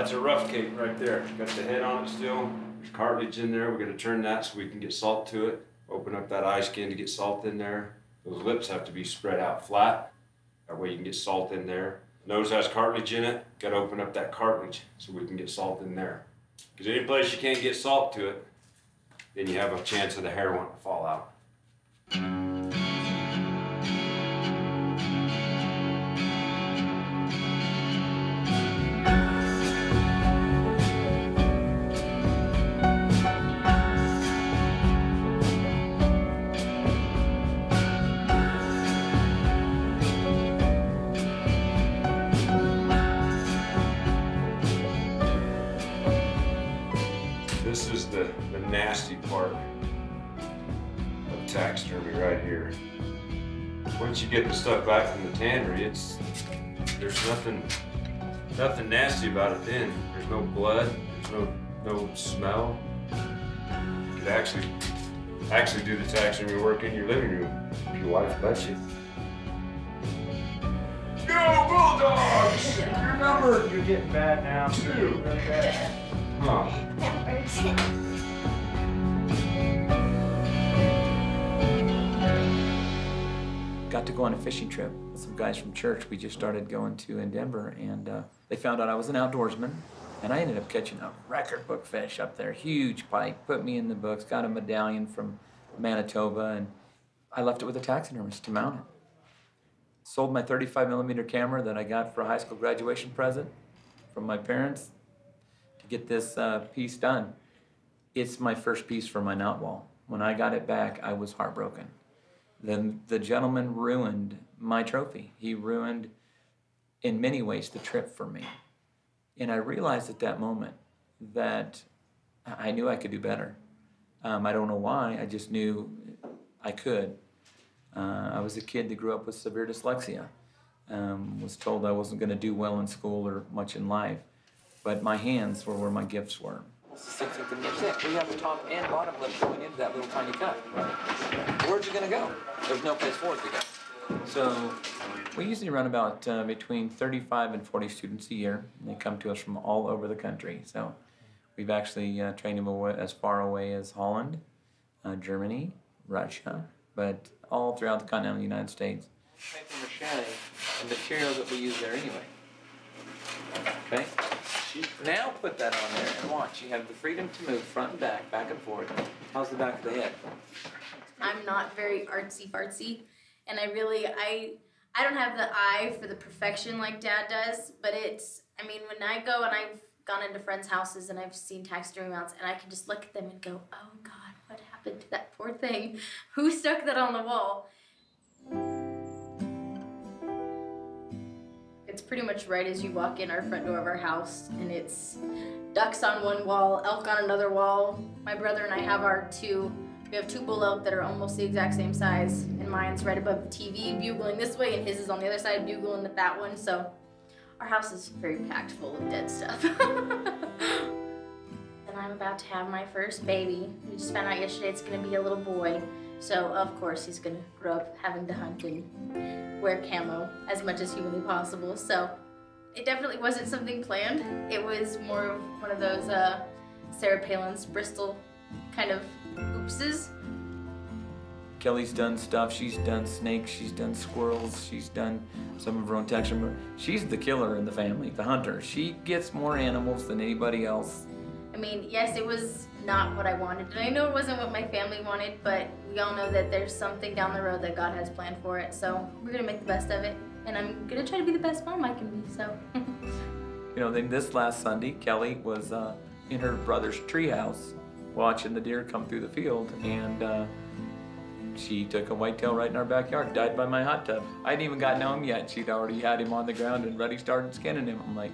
That's a rough cake right there. Got the head on it still. There's cartilage in there. We're gonna turn that so we can get salt to it. Open up that eye skin to get salt in there. Those lips have to be spread out flat. That way you can get salt in there. Nose has cartilage in it. Got to open up that cartilage so we can get salt in there. Because any place you can't get salt to it, then you have a chance of the hair wanting to fall out. This is the nasty part of taxidermy right here. Once you get the stuff back from the tannery, there's nothing nasty about it then. There's no blood, there's no smell. You could actually do the taxidermy work in your living room if your wife lets you. Go Bulldogs! Remember, you're getting bad now. Two. Really bad. Oh. Got to go on a fishing trip with some guys from church we just started going to in Denver, and they found out I was an outdoorsman, and I ended up catching a record book fish up there, huge pike, put me in the books, got a medallion from Manitoba, and I left it with a taxidermist to mount it. Sold my 35mm camera that I got for a high school graduation present from my parents to get this piece done. It's my first piece for my knot wall. When I got it back, I was heartbroken. Then the gentleman ruined my trophy. He ruined, in many ways, the trip for me. And I realized at that moment that I knew I could do better. I don't know why, I just knew I could. I was a kid that grew up with severe dyslexia. Was told I wasn't gonna do well in school or much in life, but my hands were where my gifts were. It's the 16th and the we have the top and bottom lip going into that little tiny cut. Where's it gonna go? There's no place for it to go. So we usually run about between 35 and 40 students a year. And they come to us from all over the country. So we've actually trained them as far away as Holland, Germany, Russia, but all throughout the continental United States. Papier-mâché, the material that we use there anyway. Okay? Now put that on there and watch. You have the freedom to move front and back and forth. How's the back of the head? I'm not very artsy-fartsy, and I don't have the eye for the perfection like Dad does, but I mean, when I go and I've gone into friends' houses and I've seen taxidermy mounts, and I can just look at them and go, oh God, what happened to that poor thing? Who stuck that on the wall? It's pretty much right as you walk in our front door of our house, and it's ducks on one wall, elk on another wall. My brother and I have we have two bull elk that are almost the exact same size, and mine's right above the TV, bugling this way, and his is on the other side, bugling at that one, so our house is very packed full of dead stuff. And I'm about to have my first baby. We just found out yesterday it's gonna be a little boy, so of course he's gonna grow up having to hunt and wear camo as much as humanly possible, so it definitely wasn't something planned. It was more of one of those Sarah Palin's Bristol kind of oopses. Kelly's done stuff. She's done snakes, she's done squirrels, she's done some of her own taxidermy. She's the killer in the family, the hunter. She gets more animals than anybody else. I mean, yes, it was not what I wanted, and I know it wasn't what my family wanted, but we all know that there's something down the road that God has planned for it, so we're gonna make the best of it, and I'm gonna try to be the best mom I can be, so. You know, then this last Sunday, Kelly was in her brother's treehouse watching the deer come through the field, and she took a whitetail right in our backyard, died by my hot tub. I hadn't even gotten home yet. She'd already had him on the ground and already started skinning him. I'm like,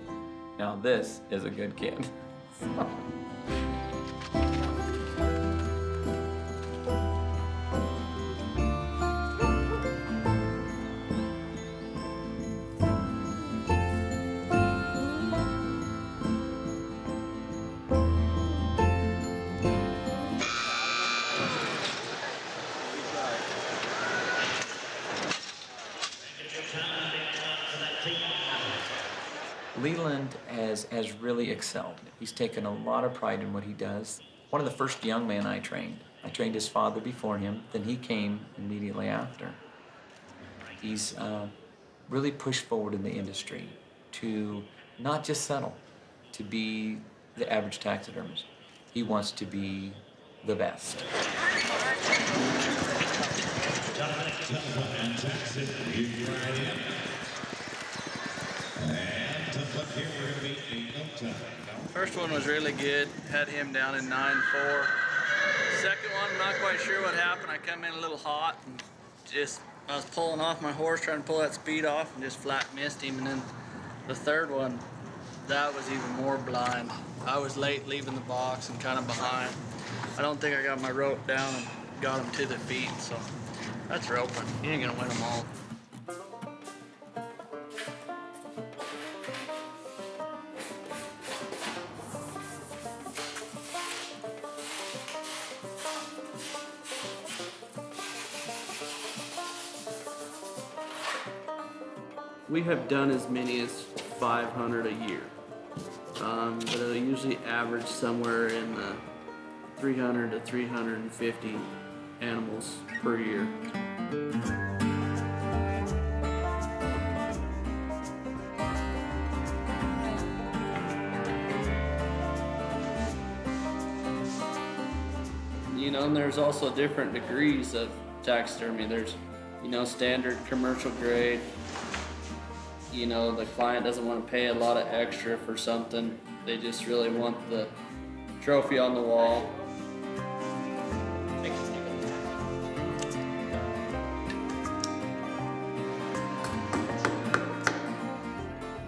now this is a good kid. Leland has has really excelled. He's taken a lot of pride in what he does. One of the first young men I trained his father before him, then he came immediately after. He's really pushed forward in the industry to not just settle, to be the average taxidermist. He wants to be the best. First one was really good. Had him down in 9.4. Second one, I'm not quite sure what happened. I come in a little hot and I was pulling off my horse, trying to pull that speed off, and just flat missed him. And then the third one, that was even more blind. I was late leaving the box and kind of behind. I don't think I got my rope down and got him to the feet, so that's roping. You ain't gonna win them all. We have done as many as 500 a year, but it'll usually average somewhere in the 300 to 350 animals per year. You know, and there's also different degrees of taxidermy. There's, you know, standard commercial grade. You know, the client doesn't want to pay a lot of extra for something. They just really want the trophy on the wall.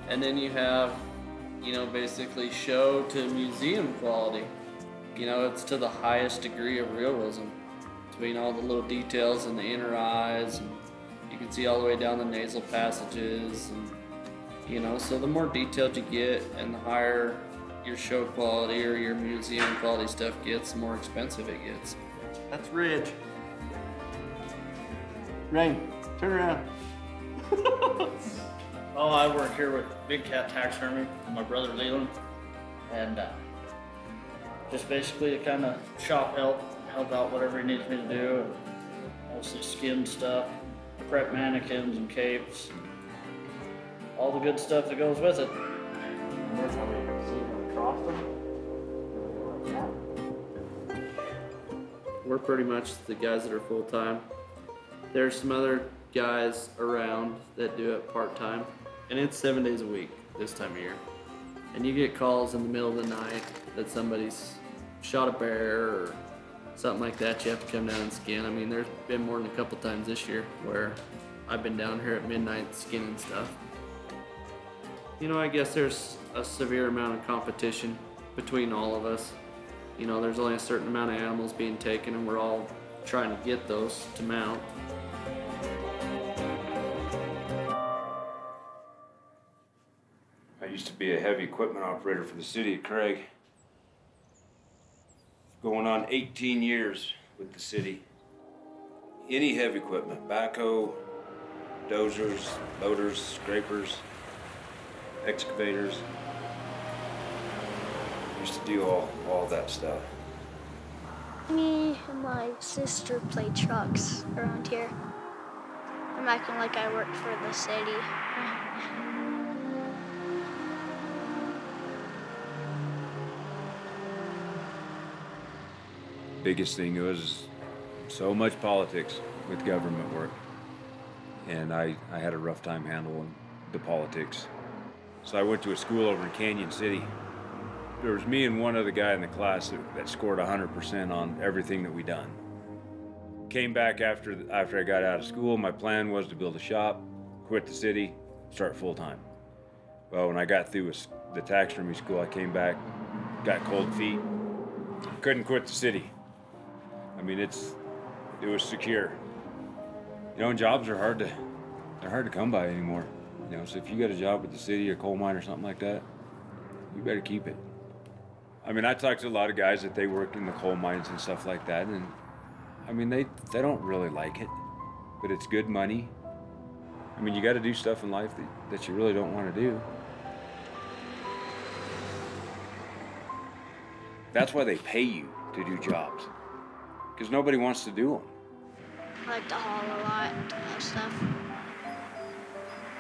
And then you have, you know, basically show to museum quality. You know, it's to the highest degree of realism. Between all the little details in the inner eyes, and you can see all the way down the nasal passages, and you know, so the more detailed you get and the higher your show quality or your museum quality stuff gets, the more expensive it gets. That's Ridge. Rain, turn around. Oh, I work here with Big Cat Taxidermy with my brother Leland, and just basically to kind of shop help out whatever he needs me to do, and mostly skin stuff, prep mannequins and capes, all the good stuff that goes with it. We're pretty much the guys that are full-time. There's some other guys around that do it part-time, and it's 7 days a week this time of year. And you get calls in the middle of the night that somebody's shot a bear or something like that. You have to come down and skin. I mean, there's been more than a couple times this year where I've been down here at midnight skinning stuff. You know, I guess there's a severe amount of competition between all of us. You know, there's only a certain amount of animals being taken, and we're all trying to get those to mount. I used to be a heavy equipment operator for the city of Craig. Going on 18 years with the city. Any heavy equipment, backhoe, dozers, loaders, scrapers, excavators. Used to do all that stuff. Me and my sister play trucks around here. I'm acting like I work for the city. Biggest thing was so much politics with government work. And I had a rough time handling the politics. So I went to a school over in Canyon City. There was me and one other guy in the class that scored 100% on everything that we done. Came back after I got out of school. My plan was to build a shop, quit the city, start full time. Well, when I got through with the taxidermy school, I came back, got cold feet, couldn't quit the city. I mean, it was secure. You know, and jobs are hard to come by anymore. You know, so if you got a job with the city or coal mine or something like that, you better keep it. I mean, I talked to a lot of guys that they work in the coal mines and stuff like that, and I mean, they don't really like it, but it's good money. I mean, you got to do stuff in life that you really don't want to do. That's why they pay you to do jobs, because nobody wants to do them. I like to haul a lot of stuff.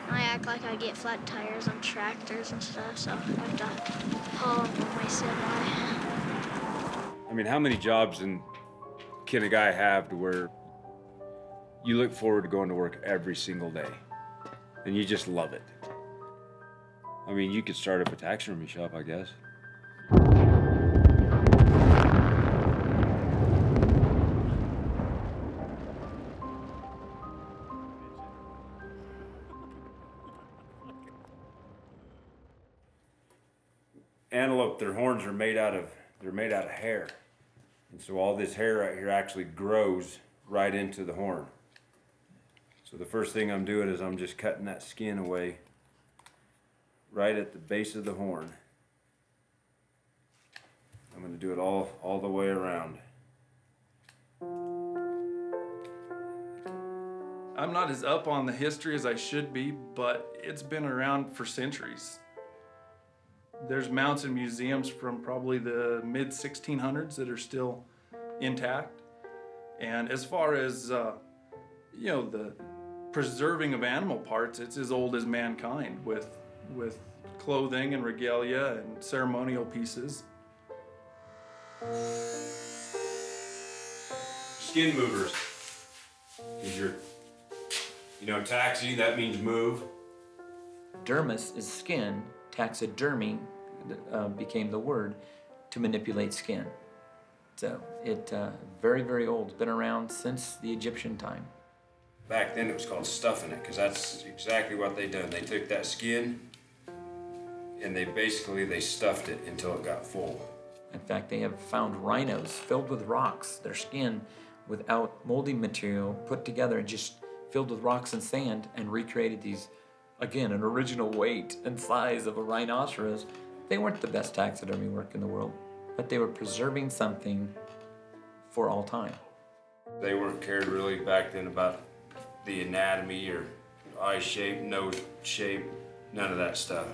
I act like I get flat tires on tractors and stuff, so I have to haul them with my semi. I mean, how many jobs can a guy have to where you look forward to going to work every single day and you just love it? I mean, you could start up a taxidermy shop, I guess. Antelope, their horns are made out of hair. And so all this hair right here actually grows right into the horn. So the first thing I'm doing is I'm just cutting that skin away right at the base of the horn. I'm going to do it all the way around. I'm not as up on the history as I should be, but it's been around for centuries. There's mounts and museums from probably the mid-1600s that are still intact. And as far as, the preserving of animal parts, it's as old as mankind with clothing and regalia and ceremonial pieces. Skin movers. Taxi, that means move. Dermis is skin. Taxidermy became the word to manipulate skin. So it very, very old. It's been around since the Egyptian time. Back then it was called stuffing it, because that's exactly what they done. They took that skin and they stuffed it until it got full. In fact, they have found rhinos filled with rocks, their skin without molding material put together and just filled with rocks and sand, and recreated these, again, an original weight and size of a rhinoceros. They weren't the best taxidermy work in the world, but they were preserving something for all time. They weren't cared really back then about the anatomy or eye shape, nose shape, none of that stuff.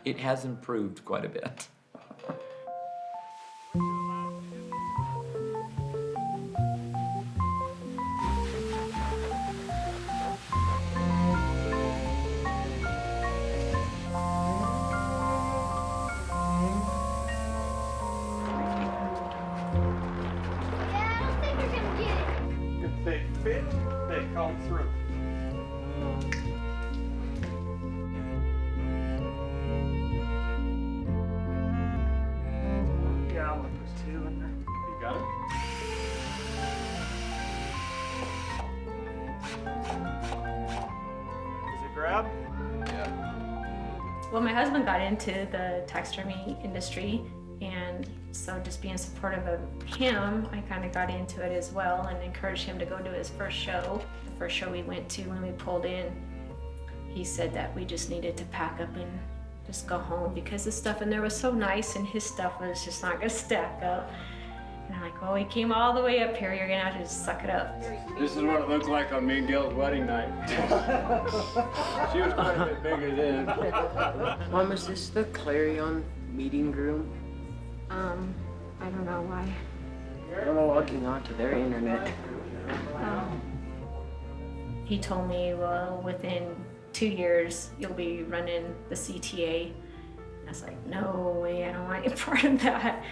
It has improved quite a bit. Well, my husband got into the taxidermy industry, and so just being supportive of him, I kind of got into it as well and encouraged him to go to his first show. The first show we went to, when we pulled in, he said that we just needed to pack up and just go home because the stuff in there was so nice and his stuff was just not gonna stack up. And I'm like, well, we came all the way up here, you're gonna have to just suck it up. This is what it looked like on me and Gail's wedding night. She was quite a bit bigger then. Mom, is this the Clarion meeting room? I don't know why. I'm logging onto their internet. He told me, well, within 2 years, you'll be running the CTA. And I was like, no way, I don't want any part of that.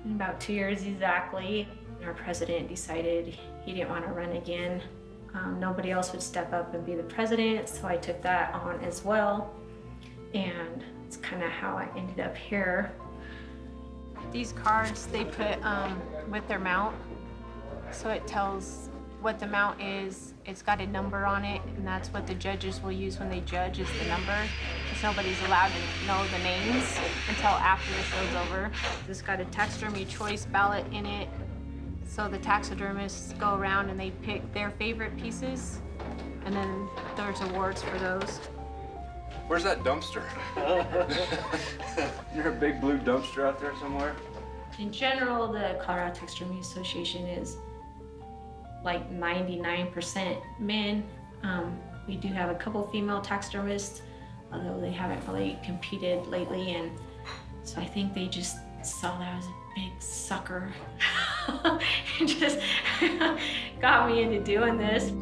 In about 2 years exactly, our president decided he didn't want to run again. Nobody else would step up and be the president, so I took that on as well. And it's kind of how I ended up here. These cards they put with their mount, so it tells what the mount is. It's got a number on it, and that's what the judges will use when they judge, is the number. Because nobody's allowed to know the names until after the show's over. It's got a taxidermy choice ballot in it. So the taxidermists go around and they pick their favorite pieces, and then there's awards for those. Where's that dumpster? Is there a big blue dumpster out there somewhere? In general, the Colorado Taxidermy Association is like 99% men. We do have a couple female taxidermists, although they haven't really competed lately, and so I think they just saw that I was a big sucker. It just got me into doing this.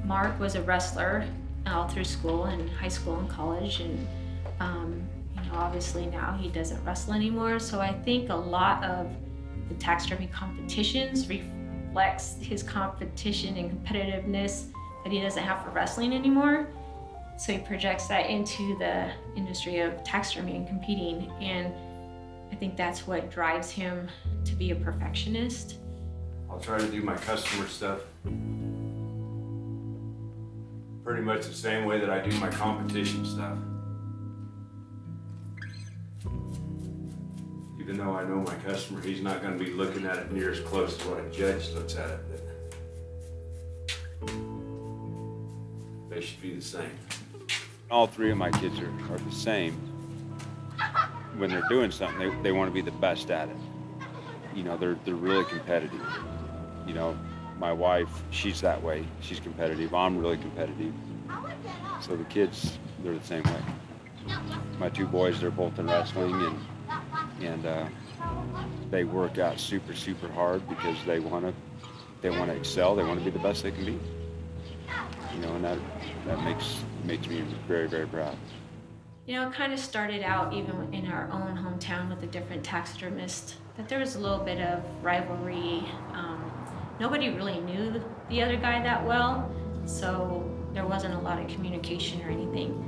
Mark was a wrestler all through school and high school and college, and obviously now he doesn't wrestle anymore. So I think a lot of the taxidermy competitions reflects his competition and competitiveness that he doesn't have for wrestling anymore. So he projects that into the industry of taxidermy and competing, and I think that's what drives him to be a perfectionist. I'll try to do my customer stuff pretty much the same way that I do my competition stuff. Even though I know my customer, he's not going to be looking at it near as close as what a judge looks at it. But they should be the same. All three of my kids are the same. When they're doing something, they want to be the best at it. You know, they're really competitive. You know, my wife, she's that way. She's competitive. I'm really competitive. So the kids, they're the same way. My two boys, they're both in wrestling, and they work out super, super hard because they want to excel. They want to be the best they can be. You know, and that makes me very, very proud. You know, it kind of started out even in our own hometown with a different taxidermist, that there was a little bit of rivalry. Nobody really knew the other guy that well, so there wasn't a lot of communication or anything.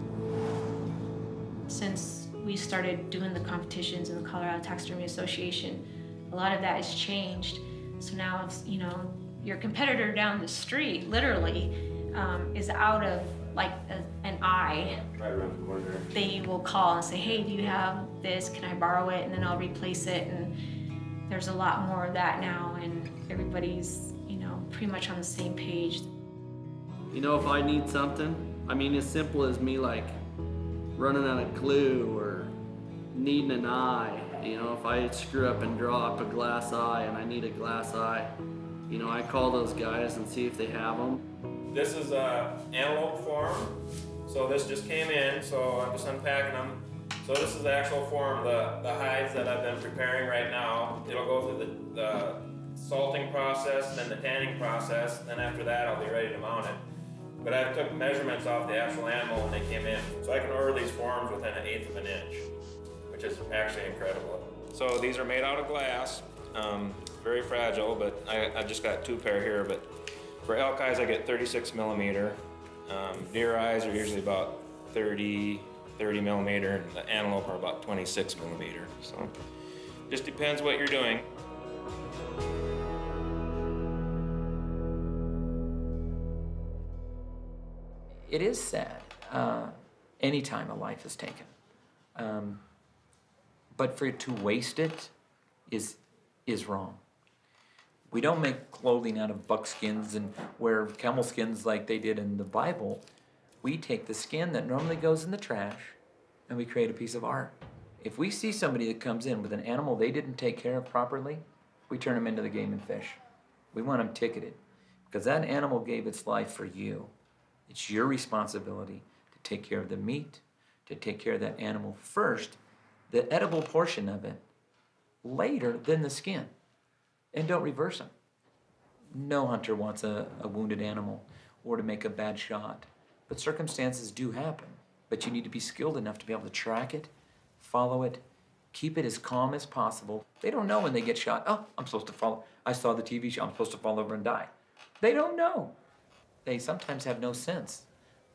Since we started doing the competitions in the Colorado Taxidermy Association, a lot of that has changed. So now, if, you know, your competitor down the street, literally, is out of like an eye, Right around the corner. they will call and say, hey, do you have this? Can I borrow it? And then I'll replace it. And there's a lot more of that now, and everybody's, you know, pretty much on the same page. You know, if I need something, I mean, as simple as me like running out of glue or needing an eye. You know, if I screw up and draw up a glass eye and I need a glass eye, you know, I call those guys and see if they have them. This is a antelope form, so this just came in, so I'm just unpacking them. So this is the actual form, the hides that I've been preparing right now. It'll go through the salting process, then the tanning process, then after that I'll be ready to mount it. But I took measurements off the actual animal when they came in, so I can order these forms within 1/8 of an inch, which is actually incredible. So these are made out of glass, very fragile, but I just got 2 pair here. But for elk eyes, I get 36 millimeter. Deer eyes are usually about 30 millimeter, and the antelope are about 26 millimeter. So just depends what you're doing. It is sad any time a life is taken. But for it to waste it is wrong. We don't make clothing out of buckskins and wear camel skins like they did in the Bible. We take the skin that normally goes in the trash and we create a piece of art. If we see somebody that comes in with an animal they didn't take care of properly, we turn them into the game and fish. We want them ticketed because that animal gave its life for you. It's your responsibility to take care of the meat, to take care of that animal first, the edible portion of it, later than the skin. And don't reverse them. No hunter wants a wounded animal or to make a bad shot. But circumstances do happen. But you need to be skilled enough to be able to track it, follow it, keep it as calm as possible. They don't know when they get shot. Oh, I'm supposed to follow. I saw the TV show. I'm supposed to fall over and die. They don't know. They sometimes have no sense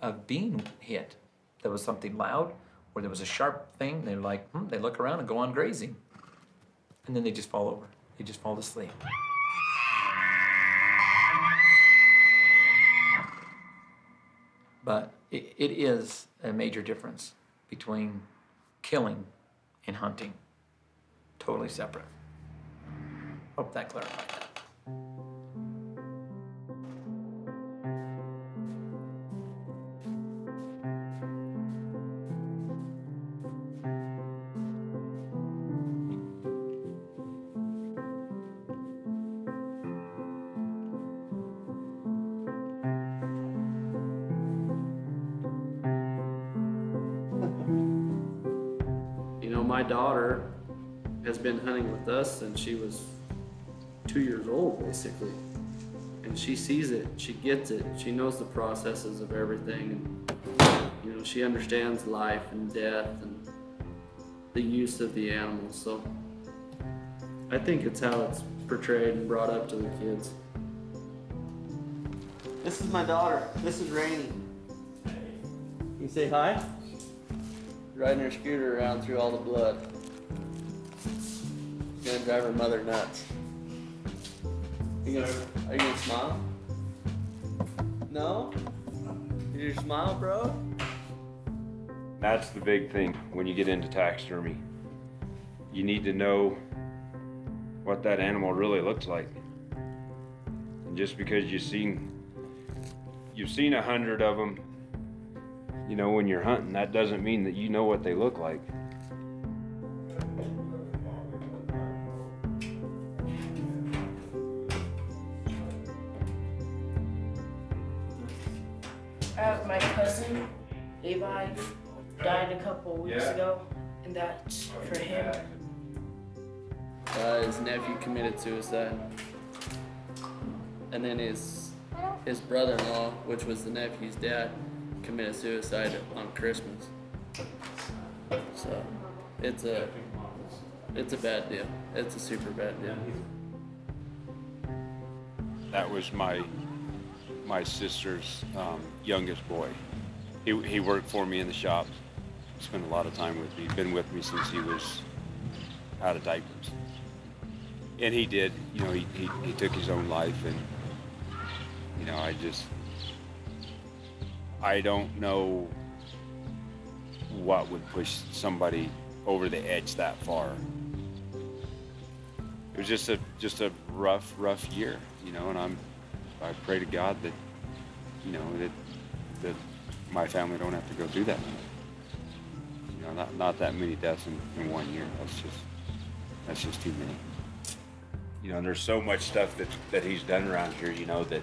of being hit. There was something loud or there was a sharp thing. They're like, they look around and go on grazing. And then they just fall over. They just fall asleep. But it is a major difference between killing and hunting. Totally separate. Hope that clarified that. my daughter has been hunting with us since she was 2 years old, basically. And she sees it, she gets it, she knows the processes of everything. And, you know, she understands life and death and the use of the animals. So I think it's how it's portrayed and brought up to the kids. This is my daughter. This is Rainey. You say hi? Riding her scooter around through all the blood. Gonna drive her mother nuts. Are you gonna smile? No? Did you smile, bro? That's the big thing when you get into taxidermy. You need to know what that animal really looks like. And just because you've seen 100 of them, you know, when you're hunting, that doesn't mean that you know what they look like. My cousin, Levi, died a couple weeks ago, and that's for him. His nephew committed suicide. And then his brother-in-law, which was the nephew's dad, committed suicide on Christmas. So it's a bad deal. It's a super bad deal. That was my sister's youngest boy. He worked for me in the shop. Spent a lot of time with me. Been with me since he was out of diapers. And he did, you know, he took his own life, and you know, I don't know what would push somebody over the edge that far. It was just a rough year, you know, and I pray to God that, you know, that my family don't have to go through that. You know, not that many deaths in 1 year. That's just too many. You know, there's so much stuff that he's done around here, you know, that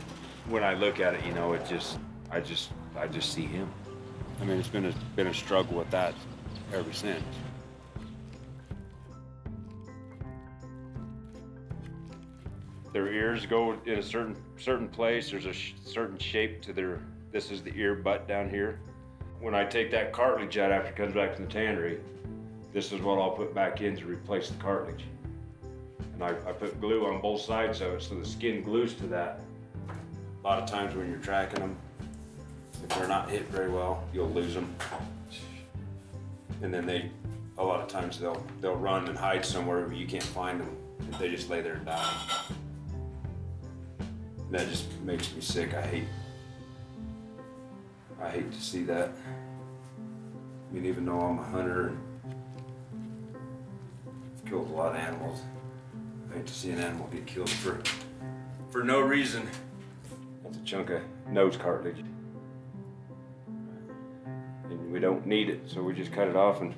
when I look at it, you know, I just see him. I mean, it's been a struggle with that ever since. Their ears go in a certain place. There's a certain shape to their. This is the ear butt down here. When I take that cartilage out after it comes back from the tannery, this is what I'll put back in to replace the cartilage. And I put glue on both sides of it so the skin glues to that. A lot of times when you're tracking them, if they're not hit very well, you'll lose them. And then a lot of times they'll run and hide somewhere where you can't find them. If they just lay there and die. And that just makes me sick. I hate to see that. I mean, even though I'm a hunter and I've killed a lot of animals, I hate to see an animal get killed for no reason. That's a chunk of nose cartilage. And we don't need it, so we just cut it off and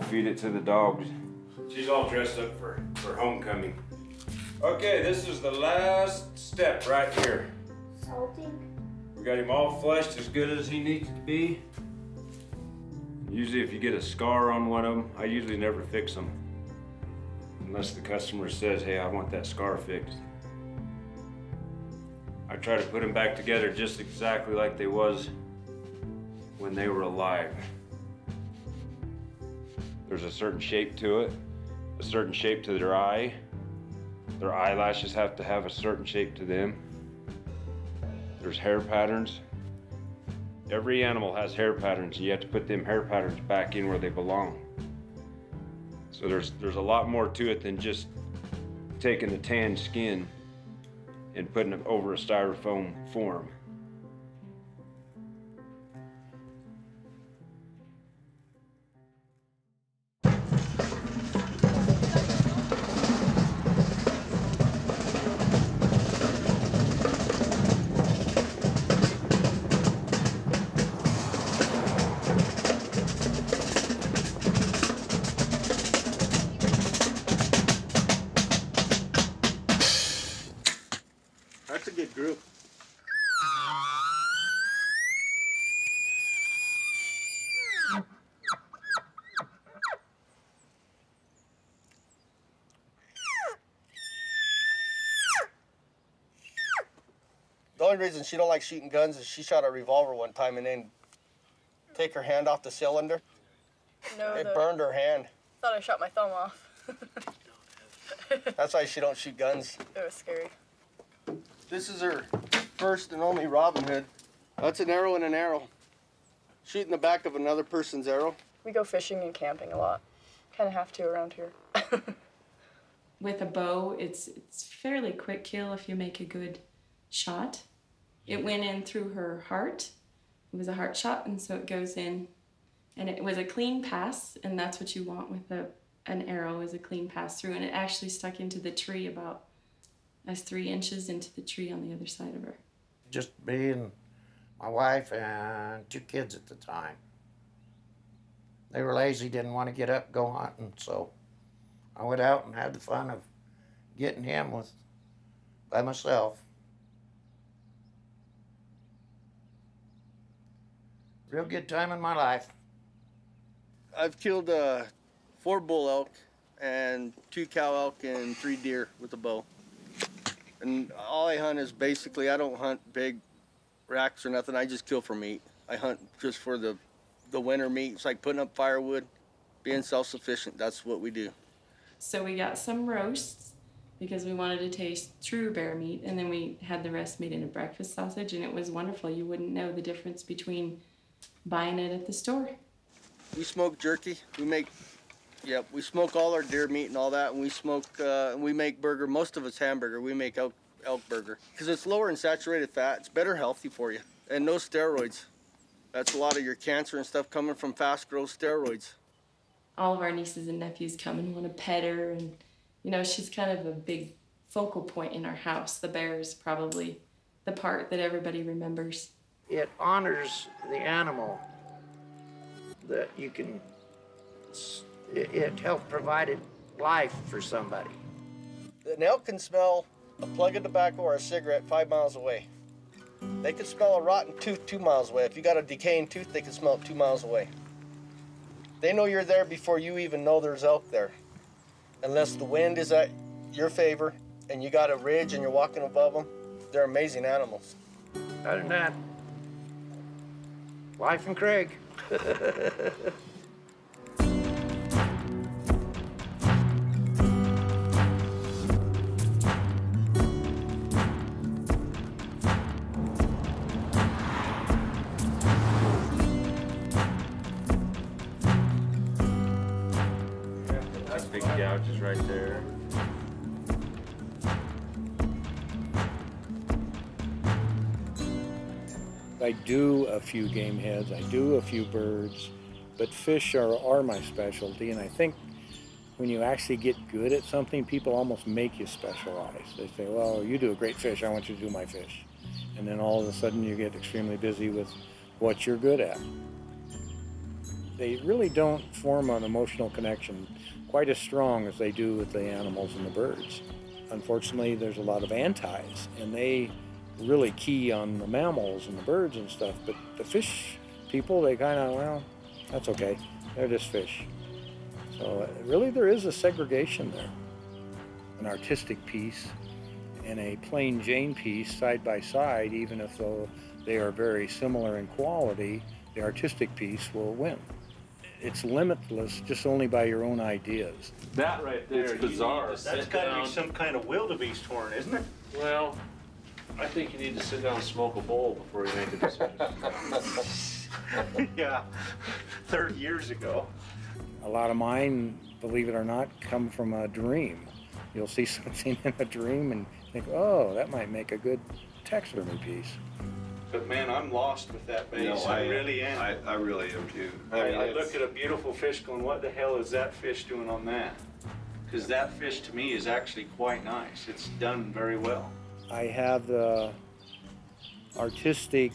feed it to the dogs. She's all dressed up for homecoming. Okay, this is the last step right here. Salting. We got him all fleshed as good as he needs to be. Usually if you get a scar on one of them, I usually never fix them. Unless the customer says, hey, I want that scar fixed. I try to put them back together just exactly like they was when they were alive. There's a certain shape to it, a certain shape to their eye. Their eyelashes have to have a certain shape to them. There's hair patterns. Every animal has hair patterns. You have to put them hair patterns back in where they belong. So there's a lot more to it than just taking the tan skin and putting it over a styrofoam form. That's a good group. only reason she don't like shooting guns is she shot a revolver one time and then take her hand off the cylinder. No, it burned her hand. Thought I shot my thumb off. That's why she don't shoot guns. It was scary. This is her first and only Robin Hood. That's an arrow and an arrow. Shooting the back of another person's arrow. We go fishing and camping a lot. Kind of have to around here. With a bow, it's fairly quick kill if you make a good shot. It went in through her heart. It was a heart shot, and so it goes in. And it was a clean pass, and that's what you want with an arrow, is a clean pass through. And it actually stuck into the tree about 3 inches into the tree on the other side of her. Just me and my wife and 2 kids at the time. They were lazy, didn't want to get up, go hunting, so I went out and had the fun of getting him by myself. Real good time in my life. I've killed 4 bull elk and 2 cow elk and 3 deer with a bow. And all I hunt is basically, I don't hunt big racks or nothing. I just kill for meat. I hunt just for the winter meat. It's like putting up firewood, being self-sufficient. That's what we do. So we got some roasts because we wanted to taste true bear meat, and then we had the rest made into breakfast sausage, and it was wonderful. You wouldn't know the difference between buying it at the store. We smoke jerky. We smoke all our deer meat and all that, and we make burger. Most of it's hamburger. We make elk burger because it's lower in saturated fat. It's better healthy for you, and no steroids. That's a lot of your cancer and stuff coming from fast growth steroids. All of our nieces and nephews come and want to pet her, and you know, she's kind of a big focal point in our house. The bear is probably the part that everybody remembers. It honors the animal that you can, it helped provide life for somebody. An elk can smell a plug of tobacco or a cigarette 5 miles away. They can smell a rotten tooth 2 miles away. If you got a decaying tooth, they can smell it 2 miles away. They know you're there before you even know there's elk there. Unless the wind is at your favor and you got a ridge and you're walking above them, they're amazing animals. Other than that, life in Craig. Big gouges right there. I do a few game heads, I do a few birds, but fish are my specialty, and I think when you actually get good at something, people almost make you specialize. They say, well, you do a great fish, I want you to do my fish. And then all of a sudden you get extremely busy with what you're good at. They really don't form an emotional connection quite as strong as they do with the animals and the birds. Unfortunately, there's a lot of antis, and they really key on the mammals and the birds and stuff, but the fish people, they kind of, well, that's okay, they're just fish. So really there is a segregation there. An artistic piece and a plain Jane piece side by side, even if though they are very similar in quality, the artistic piece will win. It's limitless just only by your own ideas. That right there, it's bizarre. That's got to be some kind of wildebeest horn, isn't it? Well, I think you need to sit down and smoke a bowl before you make a decision. Yeah, 30 years ago. A lot of mine, believe it or not, come from a dream. You'll see something in a dream and think, oh, that might make a good taxidermy piece. But man, I'm lost with that base. No, I really am. I really am too. I look at a beautiful fish going, what the hell is that fish doing on that? Because that fish to me is actually quite nice. It's done very well. I have the artistic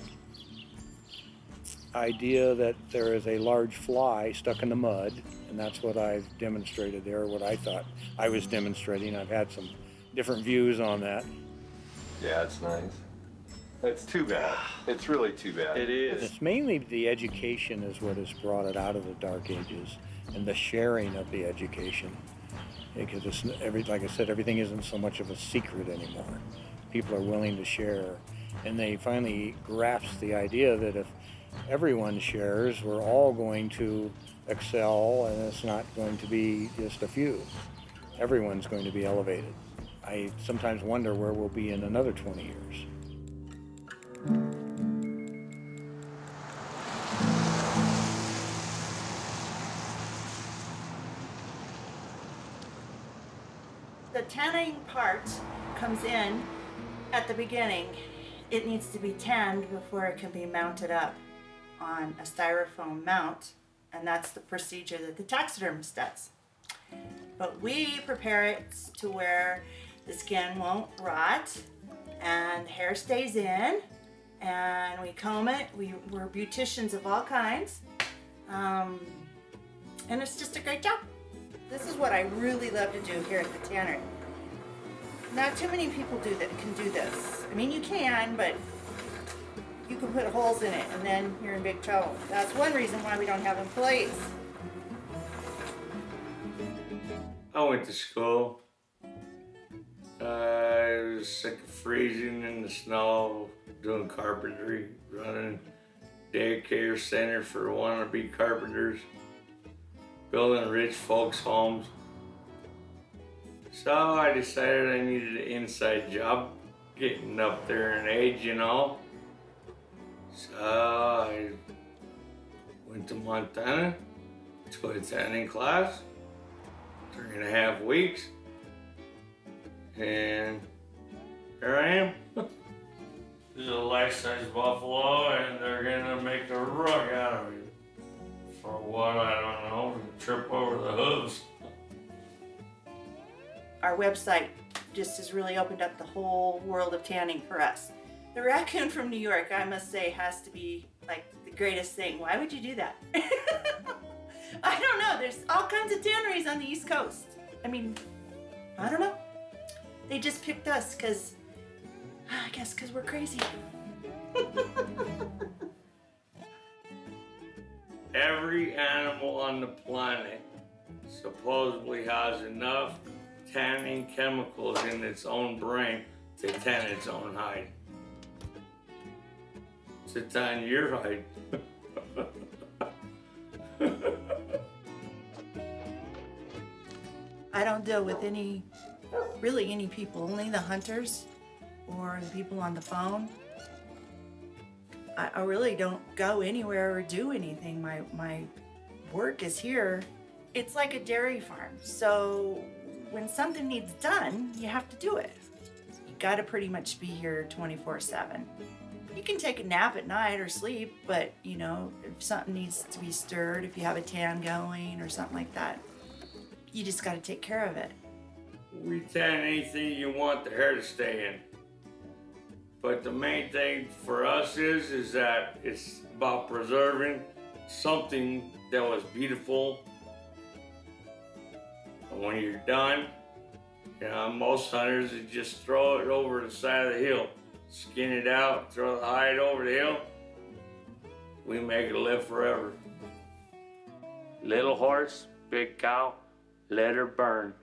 idea that there is a large fly stuck in the mud, and that's what I've demonstrated there, what I thought I was demonstrating. I've had some different views on that. Yeah, it's nice. It's too bad. It's really too bad. It is. It's mainly the education is what has brought it out of the dark ages, and the sharing of the education. Because it's like I said, everything isn't so much of a secret anymore. People are willing to share, And they finally grasped the idea that if everyone shares, we're all going to excel, and it's not going to be just a few. Everyone's going to be elevated. I sometimes wonder where we'll be in another 20 years. The tanning part comes in at the beginning. It needs to be tanned before it can be mounted up on a styrofoam mount, and that's the procedure that the taxidermist does. But we prepare it to where the skin won't rot and the hair stays in, and we comb it. We're beauticians of all kinds, and it's just a great job. This is what I really love to do here at the Tannery. Not too many people can do this. I mean, you can, but you can put holes in it and then you're in big trouble. That's one reason why we don't have employees. I went to school. I was sick of freezing in the snow, doing carpentry, running daycare center for wannabe carpenters, building rich folks' homes. So I decided I needed an inside job, getting up there in age, you know. So I went to Montana, took a tanning class, 3.5 weeks, and here I am. This is a life-size buffalo, and they're gonna make a rug out of it. For what, I don't know, to trip over the hooves. Our website just has really opened up the whole world of tanning for us. The raccoon from New York, I must say, has to be like the greatest thing. Why would you do that? I don't know. There's all kinds of tanneries on the East Coast. I mean, I don't know. They just picked us because, I guess because we're crazy. Every animal on the planet supposedly has enough tanning chemicals in its own brain to tan its own hide. To tan your hide. I don't deal with really any people, only the hunters or the people on the phone. I really don't go anywhere or do anything. My work is here. It's like a dairy farm, so when something needs done, you have to do it. You gotta pretty much be here 24/7. You can take a nap at night or sleep, but you know, if something needs to be stirred, if you have a tan going or something like that, you just gotta take care of it. We tan anything you want the hair to stay in. But the main thing for us is that it's about preserving something that was beautiful. And when you're done, you know, most hunters would just throw it over the side of the hill, skin it out, throw the hide over the hill. We make it live forever. Little horse, big cow, let her burn.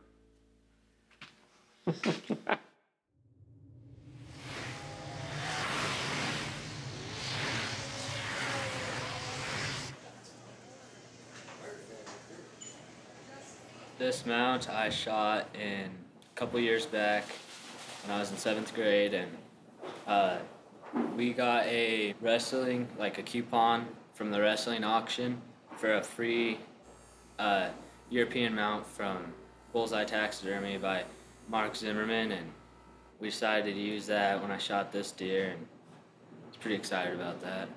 This mount I shot in a couple years back when I was in 7th grade, and we got a wrestling, like a coupon from the wrestling auction for a free European mount from Bullseye Taxidermy by Mark Zimmerman, and we decided to use that when I shot this deer, and I was pretty excited about that.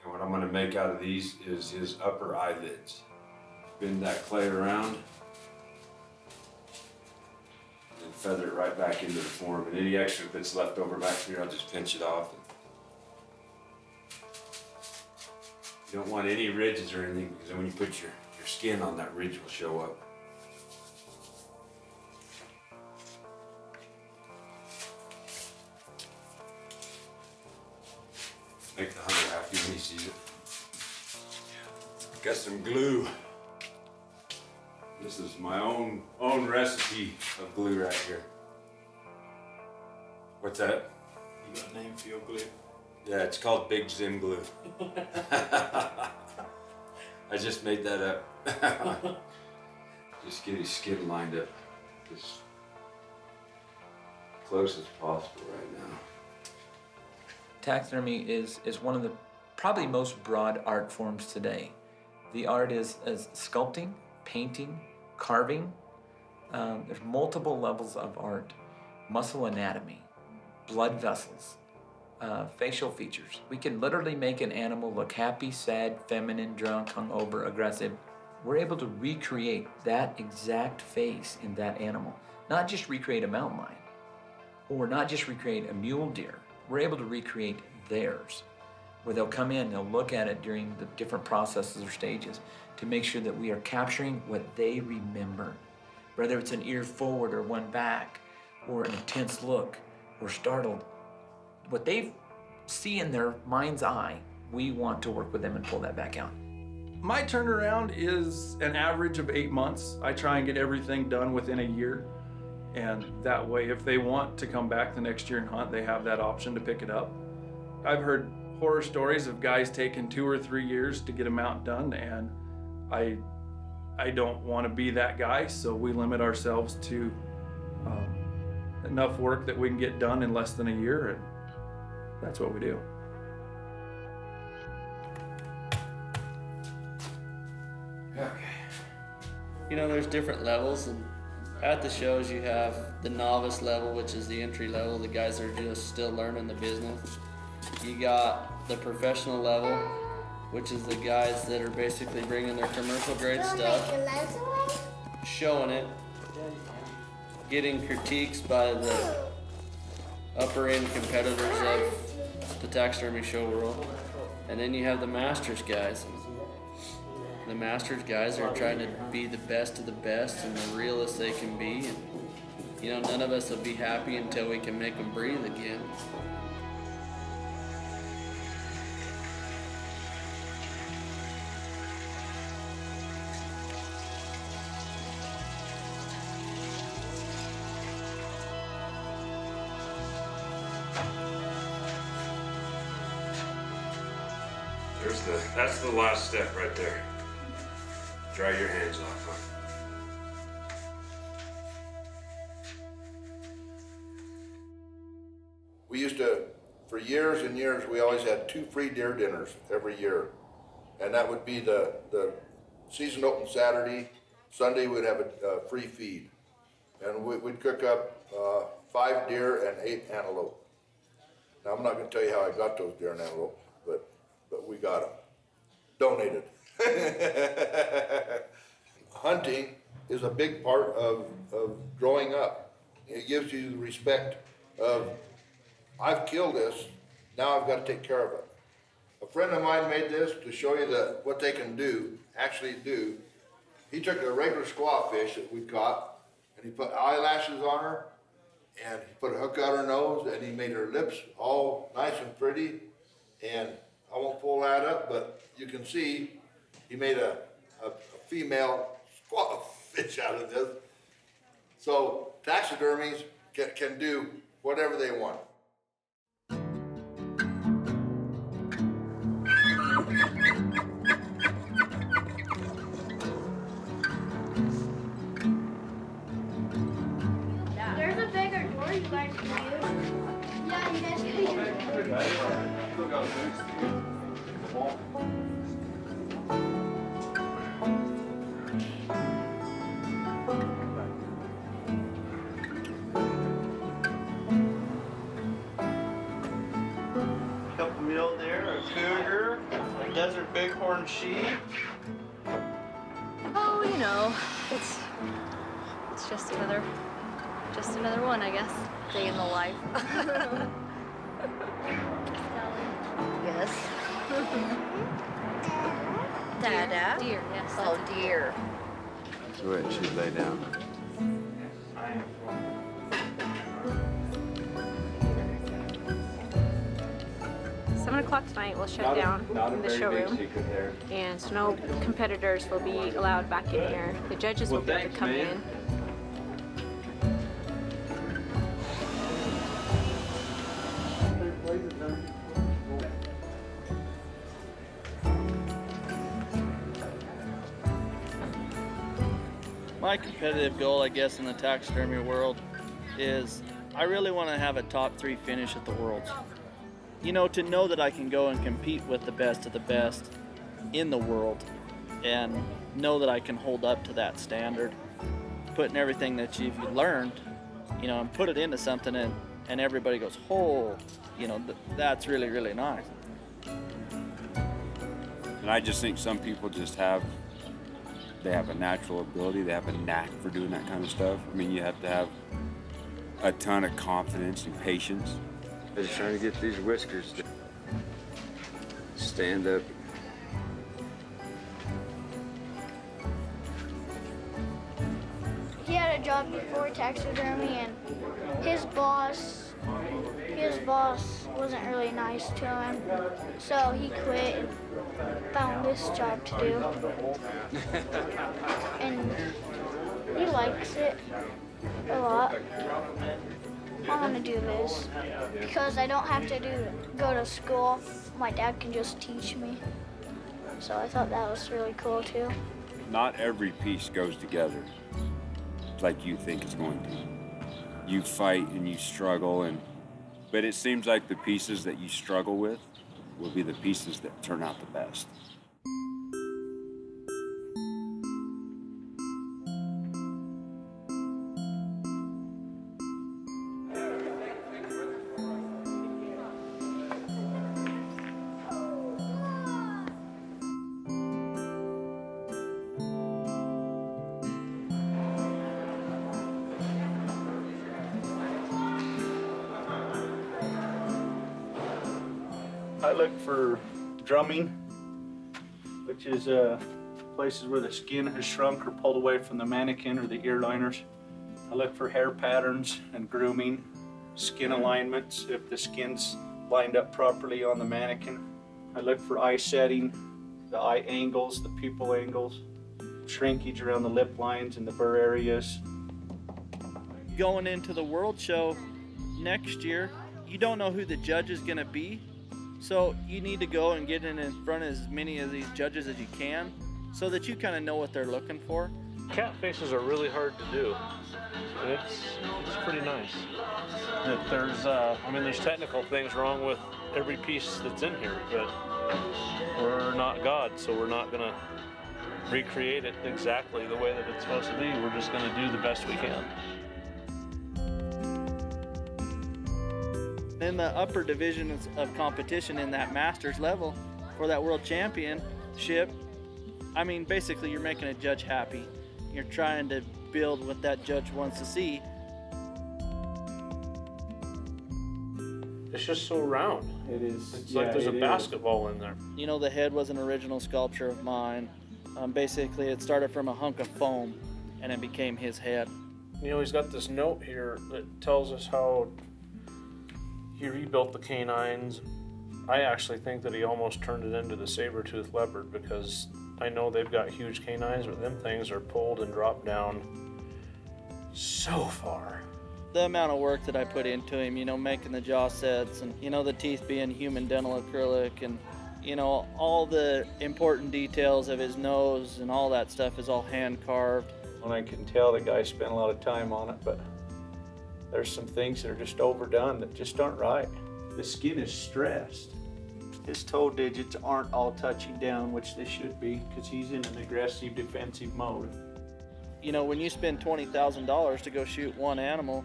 And what I'm gonna make out of these is his upper eyelids. Bend that clay around and feather it right back into the form. And any extra that's left over back here, I'll just pinch it off. You don't want any ridges or anything, because then when you put your skin on, that ridge will show up. Make the hunter happy when he sees it. Got some glue. This is my own recipe of glue right here. What's that? You got a name for your glue? Yeah, it's called Big Zim Glue. I just made that up. Just get his skin lined up as close as possible right now. Taxidermy is one of the probably most broad art forms today. The art is sculpting, painting, carving. There's multiple levels of art. Muscle anatomy, blood vessels, facial features. We can literally make an animal look happy, sad, feminine, drunk, hungover, aggressive. We're able to recreate that exact face in that animal. Not just recreate a mountain lion, or not just recreate a mule deer. We're able to recreate theirs, where they'll come in, they'll look at it during the different processes or stages to make sure that we are capturing what they remember. Whether it's an ear forward or one back, or an intense look, or startled. What they see in their mind's eye, we want to work with them and pull that back out. My turnaround is an average of 8 months. I try and get everything done within a year. And that way, if they want to come back the next year and hunt, they have that option to pick it up. I've heard horror stories of guys taking 2 or 3 years to get a mount done, and I don't want to be that guy, so we limit ourselves to enough work that we can get done in less than a year, and that's what we do. Okay. You know, there's different levels, and at the shows you have the novice level, which is the entry level, the guys that are just still learning the business. You got the professional level, which is the guys that are basically bringing their commercial grade stuff, showing it, getting critiques by the upper end competitors of the taxidermy show world. And then you have the masters guys. The masters guys are trying to be the best of the best and the realest they can be. And, you know, none of us will be happy until we can make them breathe again. That's the last step right there. Dry your hands off, huh? We used to, for years and years, we always had 2 free deer dinners every year. And that would be the season open Saturday. Sunday we'd have a free feed. And we'd cook up 5 deer and 8 antelope. Now I'm not going to tell you how I got those deer and antelope, but we got them. Donated. Hunting is a big part of growing up. It gives you the respect of, I've killed this, now I've got to take care of it. A friend of mine made this to show you what they can actually do. He took a regular squaw fish that we caught, and he put eyelashes on her, and he put a hook out her nose, and he made her lips all nice and pretty, and I won't pull that up, but you can see he made a female squaw fish out of this. So taxidermies can do whatever they want. There's a bigger door you guys can use. Yeah, you guys can use Couple mule deer, a cougar, a desert bighorn sheep. Oh, you know, it's just another one, I guess. Day in the life. Yes. Dada? Deer, yes. Oh, deer. So wait, she'd lay down. 7 o'clock tonight, we'll shut down the showroom, and so no competitors will be allowed back in here. The judges will be able to come in. My competitive goal, I guess, in the taxidermy world is I really want to have a top 3 finish at the Worlds. You know, to know that I can go and compete with the best of the best in the world and know that I can hold up to that standard, putting everything that you've learned, you know, and put it into something and everybody goes, oh, you know, that's really, really nice. And I just think some people just have a natural ability, they have a knack for doing that kind of stuff. I mean, you have to have a ton of confidence and patience. I'm just trying to get these whiskers to stand up. He had a job before taxidermy, and his boss wasn't really nice to him, so he quit and found this job to do. And he likes it a lot. I want to do this because I don't have to go to school. My dad can just teach me. So I thought that was really cool too. Not every piece goes together like you think it's going to. You fight and you struggle, but it seems like the pieces that you struggle with will be the pieces that turn out the best. I look for drumming, which is places where the skin has shrunk or pulled away from the mannequin or the ear liners. I look for hair patterns and grooming, skin alignments, if the skin's lined up properly on the mannequin. I look for eye setting, the eye angles, the pupil angles, shrinkage around the lip lines and the burr areas. Going into the World Show next year, you don't know who the judge is going to be. So you need to go and get in front of as many of these judges as you can so that you kind of know what they're looking for. Cat faces are really hard to do. It's pretty nice. There's technical things wrong with every piece that's in here, but we're not God, so we're not gonna recreate it exactly the way that it's supposed to be. We're just gonna do the best we can. In the upper divisions of competition in that Masters level for that World Championship, I mean, basically you're making a judge happy. You're trying to build what that judge wants to see. It's just so round. It is. It's like there's a basketball in there. You know, the head was an original sculpture of mine. Basically, it started from a hunk of foam and it became his head. You know, he's got this note here that tells us how he rebuilt the canines. I actually think that he almost turned it into the saber-toothed leopard because I know they've got huge canines, but them things are pulled and dropped down so far. The amount of work that I put into him, you know, making the jaw sets and, you know, the teeth being human dental acrylic and, you know, all the important details of his nose and all that stuff is all hand carved. And I can tell the guy spent a lot of time on it, but there's some things that are just overdone that just aren't right. The skin is stressed. His toe digits aren't all touching down, which they should be, because he's in an aggressive defensive mode. You know, when you spend $20,000 to go shoot one animal,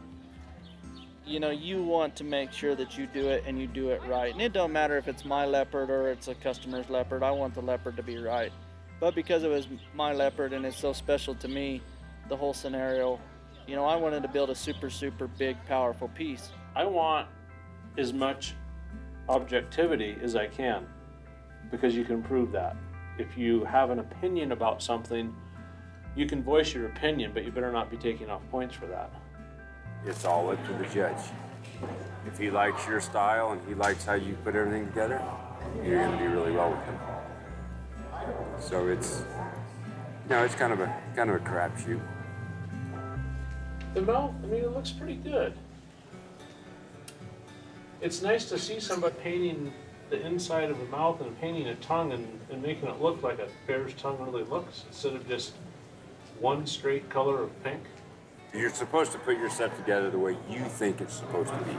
you know, you want to make sure that you do it and you do it right. And it don't matter if it's my leopard or it's a customer's leopard, I want the leopard to be right. But because it was my leopard and it's so special to me, the whole scenario, you know, I wanted to build a super, super big, powerful piece. I want as much objectivity as I can because you can prove that. If you have an opinion about something, you can voice your opinion, but you better not be taking off points for that. It's all up to the judge. If he likes your style and he likes how you put everything together, you're going to do really well with him. So it's, you know, it's kind of a crapshoot. The mouth, I mean, it looks pretty good. It's nice to see somebody painting the inside of the mouth and painting a tongue and making it look like a bear's tongue really looks, instead of just one straight color of pink? You're supposed to put your stuff together the way you think it's supposed to be.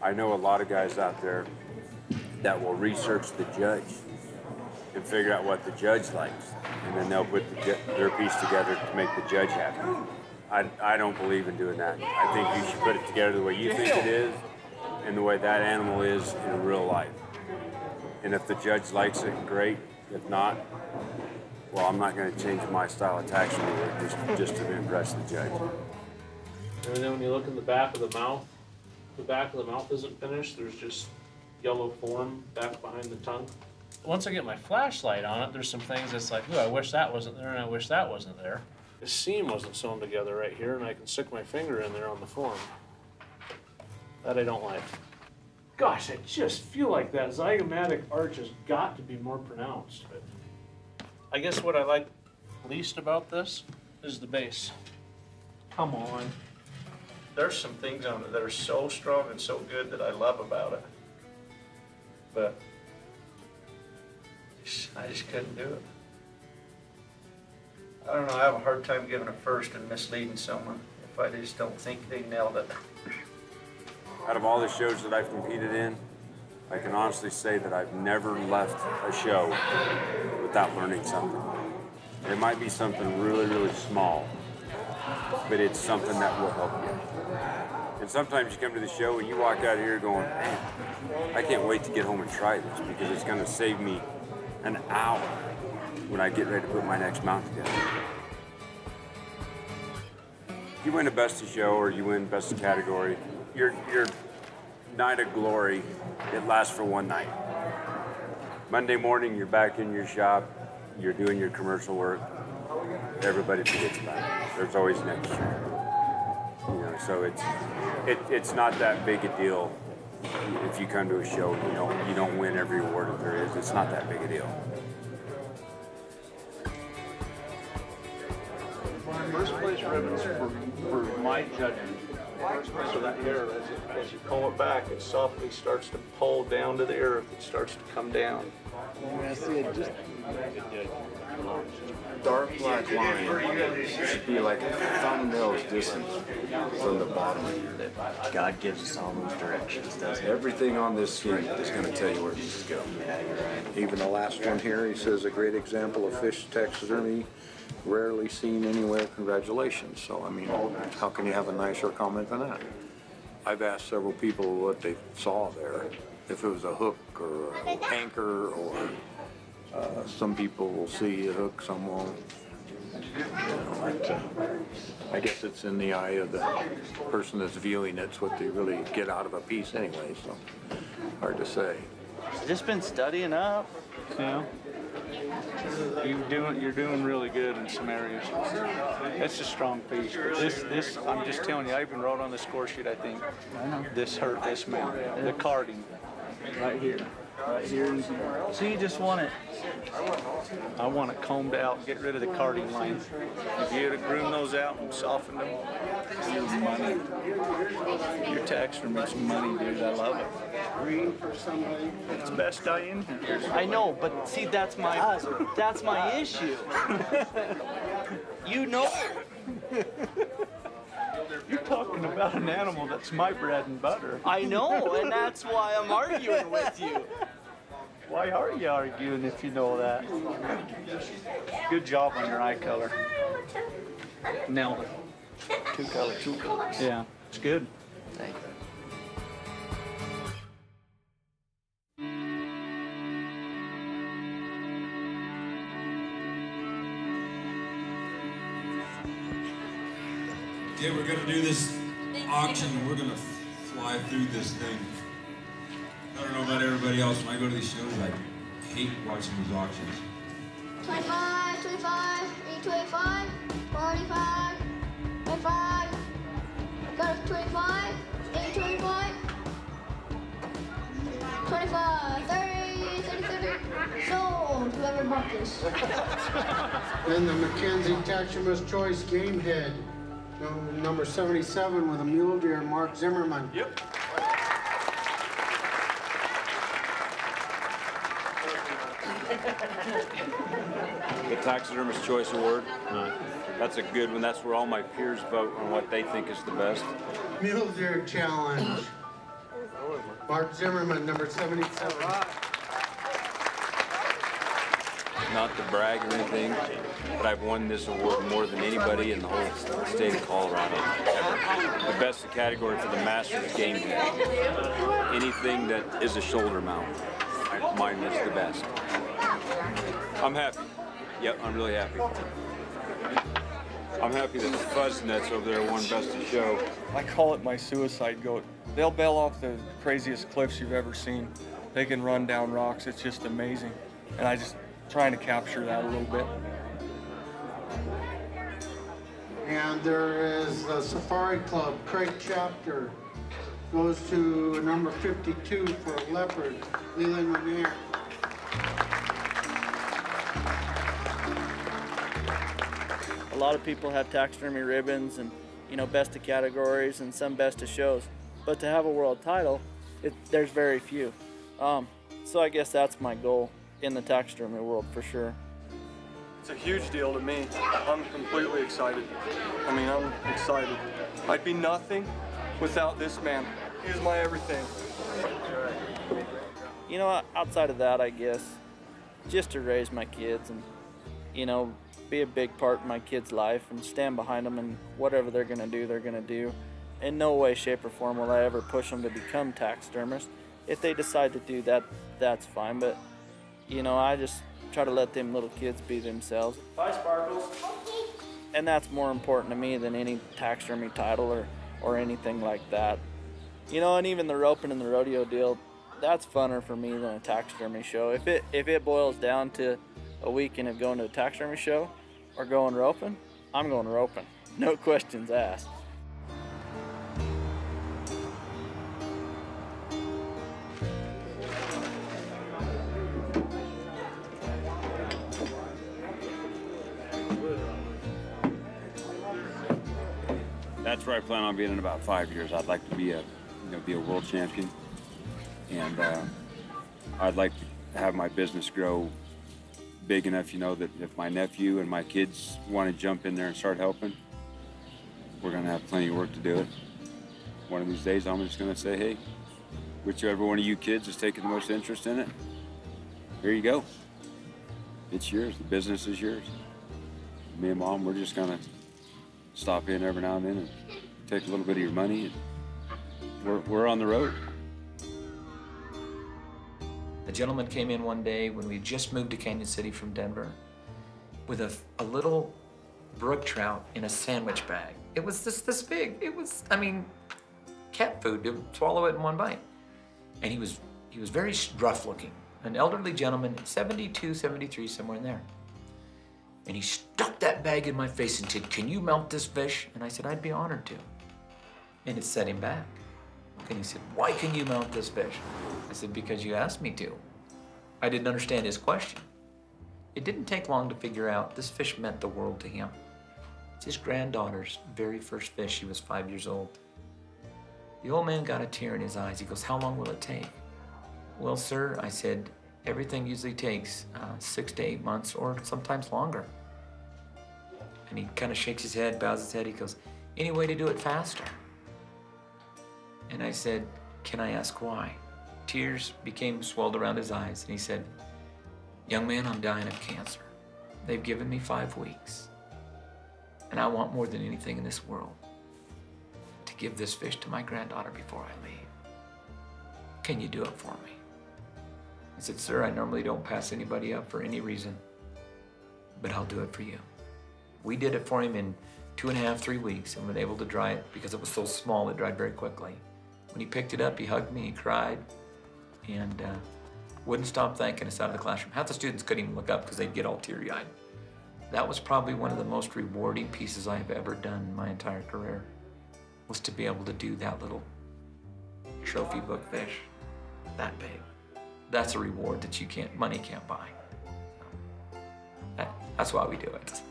I know a lot of guys out there that will research the judge and figure out what the judge likes, and then they'll put their piece together to make the judge happy. I don't believe in doing that. I think you should put it together the way you think it is and the way that animal is in real life. And if the judge likes it, great. If not, well, I'm not going to change my style of taxidermy work just to impress the judge. And then when you look in the back of the mouth isn't finished. There's just yellow form back behind the tongue. Once I get my flashlight on it, there's some things that's like, ooh, I wish that wasn't there, and I wish that wasn't there. The seam wasn't sewn together right here, and I can stick my finger in there on the form. That I don't like. Gosh, I just feel like that zygomatic arch has got to be more pronounced. But I guess what I like least about this is the base. Come on. There's some things on it that are so strong and so good that I love about it. But I just couldn't do it. I don't know, I have a hard time giving a first and misleading someone if I just don't think they nailed it. Out of all the shows that I've competed in, I can honestly say that I've never left a show without learning something. It might be something really, really small, but it's something that will help you. And sometimes you come to the show and you walk out of here going, man, I can't wait to get home and try this because it's going to save me an hour when I get ready to put my next mount together. If you win a best of show or you win best of category, your night of glory, it lasts for one night. Monday morning, you're back in your shop, you're doing your commercial work, everybody forgets about it. There's always next year. You know, so it's not that big a deal if you come to a show and you don't win every award that there is. It's not that big a deal. First place ribbons for my judging. So that hair, as you pull it back, it softly starts to pull down to the earth. It starts to come down. I see it just Dark black line should be like a thumbnail's distance from the bottom. God gives us all those directions, doesn't he? Everything on this skin is going to tell you where it needs to go. Even the last one here, he says, a great example of fish taxidermy, rarely seen anywhere, congratulations. So, I mean, how can you have a nicer comment than that? I've asked several people what they saw there, if it was a hook or an anchor, or some people will see a hook, some won't. You know, I guess it's in the eye of the person that's viewing it. It's what they really get out of a piece anyway, so hard to say. Just been studying up, you know. You're doing really good in some areas. It's a strong piece. But this, I'm just telling you, I even wrote on the score sheet, I think, this hurt this man. The carding, right here. Right here. So you just want it, I want it combed out, get rid of the carding lines. If you had to groom those out and soften them, it's money. Your taxidermy's money, dude. I love it. Green for somebody. It's best dye in here. I know, but see, that's my issue. You know. You're talking about an animal that's my bread and butter. I know, and that's why I'm arguing with you. Why are you arguing if you know that? Good job on your eye color. Nailed it. Two colors. Yeah, it's good. Thank you. Okay, we're gonna do this auction and we're gonna fly through this thing. I don't know about everybody else, when I go to these shows, I hate watching these auctions. 25, 25, 25, 45, 25, got a 25, 25, 25, 30, 30, 30, sold, whoever bought this. Then the Mackenzie Taxidermist Choice Game Head, number 77 with a mule deer, Mark Zimmerman. Yep. The Taxidermist Choice Award. That's a good one. That's where all my peers vote on what they think is the best. Mule Deer Challenge. Mark Zimmerman, number 77. Not to brag or anything, but I've won this award more than anybody in the whole state of Colorado ever. The best category for the Masters game head. Anything that is a shoulder mount, mine is the best. I'm happy. Yep, I'm really happy. I'm happy that the Fuzz Nets over there won Best of Show. I call it my suicide goat. They'll bail off the craziest cliffs you've ever seen. They can run down rocks. It's just amazing. And I just trying to capture that a little bit. And there is the Safari Club, Craig Chapter, goes to number 52 for Leopard, Leland Lanier. A lot of people have taxidermy ribbons and, you know, best of categories and some best of shows. But to have a world title, there's very few. So I guess that's my goal in the taxidermy world for sure. It's a huge deal to me. I'm completely excited. I mean, I'm excited. I'd be nothing without this man. He's my everything. You know, outside of that, I guess, just to raise my kids and, you know, be a big part in my kids' life and stand behind them, and whatever they're gonna do, they're gonna do. In no way, shape, or form will I ever push them to become taxidermists. If they decide to do that, that's fine, but, you know, I just try to let them little kids be themselves. Bye, Sparkles. And that's more important to me than any taxidermy title or anything like that. You know, and even the roping and the rodeo deal, that's funner for me than a taxidermy show. If it boils down to a weekend of going to a taxidermy show or going roping, I'm going roping. No questions asked. That's where I plan on being in about 5 years. I'd like to be a world champion, and I'd like to have my business grow big enough, you know, that if my nephew and my kids want to jump in there and start helping, we're gonna have plenty of work to do it. One of these days, I'm just gonna say, hey, whichever one of you kids is taking the most interest in it, here you go. It's yours. The business is yours. Me and Mom, we're just gonna stop in every now and then and take a little bit of your money, and we're on the road. A gentleman came in one day when we just moved to Canyon City from Denver with a little brook trout in a sandwich bag. It was just this big. It was, I mean, cat food to swallow it in one bite. And he was very rough looking, an elderly gentleman, 72, 73, somewhere in there. And he stuck that bag in my face and said, "Can you mount this fish?" And I said, "I'd be honored to." And it set him back. And he said, "Why can you mount this fish?" I said, "Because you asked me to." I didn't understand his question. It didn't take long to figure out this fish meant the world to him. It's his granddaughter's very first fish. She was 5 years old. The old man got a tear in his eyes. He goes, "How long will it take?" "Well, sir," I said, "everything usually takes 6 to 8 months or sometimes longer." And he kind of shakes his head, bows his head. He goes, "Any way to do it faster?" And I said, "Can I ask why?" Tears swelled around his eyes, and he said, "Young man, I'm dying of cancer. They've given me 5 weeks. And I want more than anything in this world to give this fish to my granddaughter before I leave. Can you do it for me?" I said, "Sir, I normally don't pass anybody up for any reason, but I'll do it for you." We did it for him in 2.5, 3 weeks, and were able to dry it because it was so small, it dried very quickly. When he picked it up, he hugged me, he cried, and wouldn't stop thanking us out of the classroom. Half the students couldn't even look up because they'd get all teary-eyed. That was probably one of the most rewarding pieces I've ever done in my entire career, was to be able to do that little trophy book fish, that big. That's a reward that money can't buy. That's why we do it.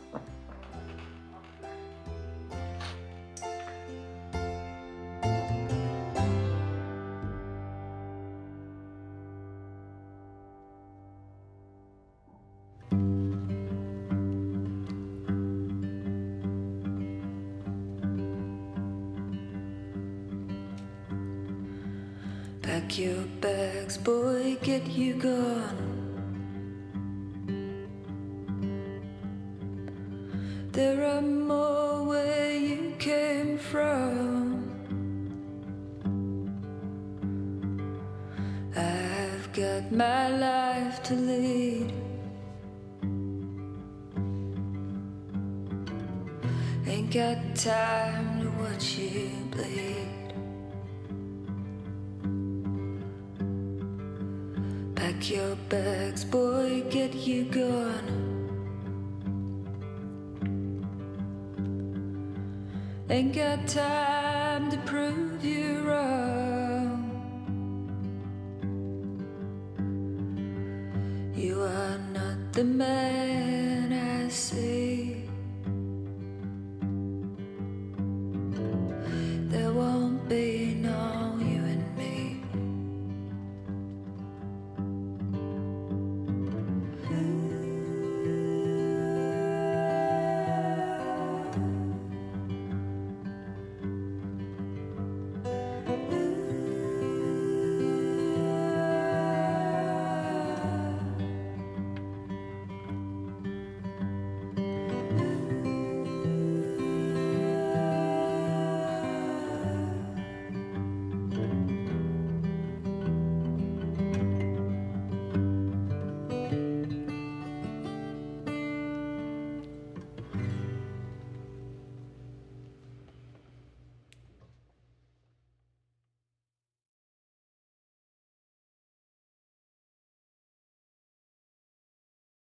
Pack your bags, boy, get you gone. There are more where you came from. I've got my life to lead. Ain't got time to watch you bleed. Pack your bags, boy, get you gone. Ain't got time to prove you wrong. You are not the man I see.